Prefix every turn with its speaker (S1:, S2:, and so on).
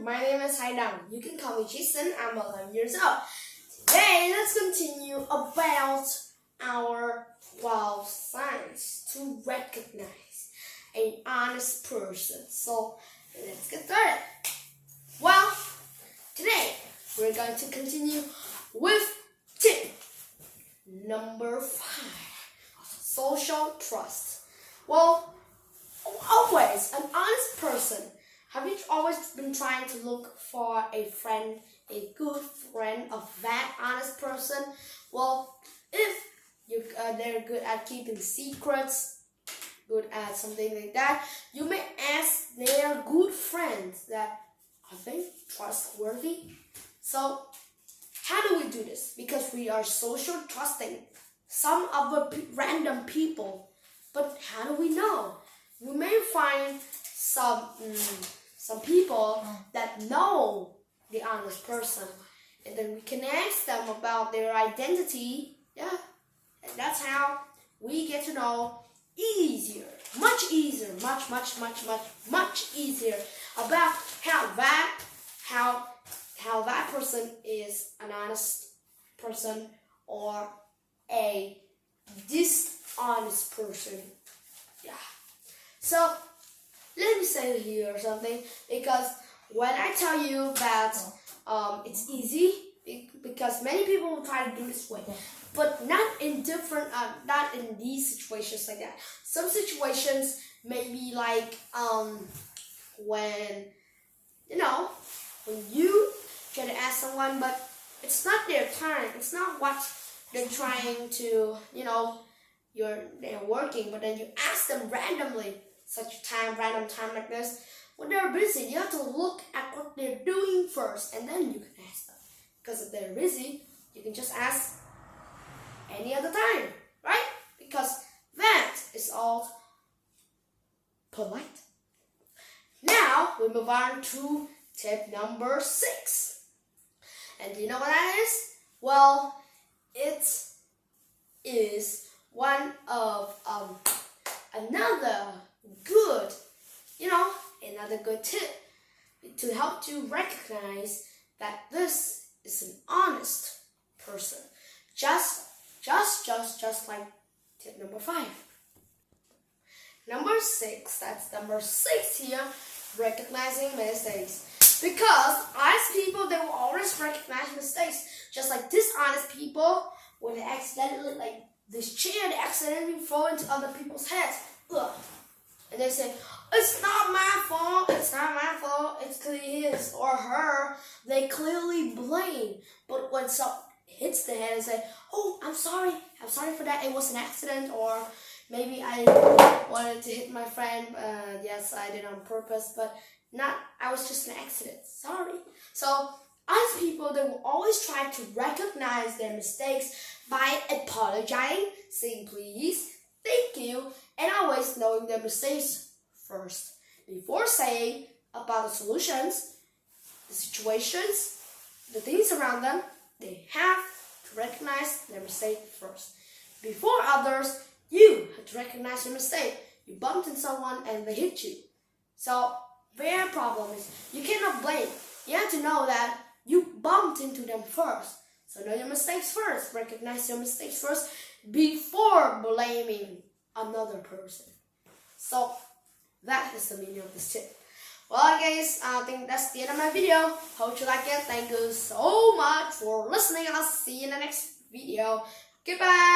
S1: my name is Viet Nam. You can call me Jason. I'm 11 years old. Today, let's continue about our 12 signs to recognize an honest person. So, let's get started. Well, today, we're going to continue with tip number 5, social trust. Well, always an honest person. Have you always been trying to look for a friend, a good friend of that honest person? Well, if they're good at keeping secrets, good at something like that, you may ask their good friends that, are they trustworthy? So, how do we do this? Because we are social trusting some other random people. But how do we know? We may find some people that know the honest person, and then we can ask them about their identity. Yeah, and that's how we get to know much easier about how that person is an honest person or a dishonest person. Yeah. So let me say here something, because when I tell you that it's easy, because many people will try to do this way, but not in these situations like that. Some situations may be like when you try to ask someone, but it's not their time. It's not what they're trying to, they're working, but then you ask them randomly. Random time like this, when they're busy, you have to look at what they're doing first, and then you can ask them. Because if they're busy, you can just ask any other time, right? Because that is all polite. Now we move on to tip number 6, and do you know what that is? Well, it is one of another good tip to help you recognize that this is an honest person. Just like tip number 5. Number 6, that's number 6 here, recognizing mistakes. Because honest people, they will always recognize mistakes. Just like dishonest people, when they accidentally, like this chair, they accidentally throw into other people's heads. Ugh. And they say, it's not my fault, it's clearly his or her. They clearly blame. But when something hits the head and say, oh, I'm sorry for that, it was an accident, or maybe I wanted to hit my friend, yes, I did on purpose, but I was just an accident, sorry. So, honest people, they will always try to recognize their mistakes by apologizing, saying please, thank you, and always knowing their mistakes first. Before saying about the solutions, the situations, the things around them, they have to recognize their mistake first. Before others, you have to recognize your mistake. You bumped into someone and they hit you. So, their problem is you cannot blame. You have to know that you bumped into them first. So know your mistakes first. Recognize your mistakes first before blaming another person. So that is the meaning of this tip. Well guys, I think that's the end of my video. Hope you like it. Thank you so much for listening. I'll see you in the next video. Goodbye.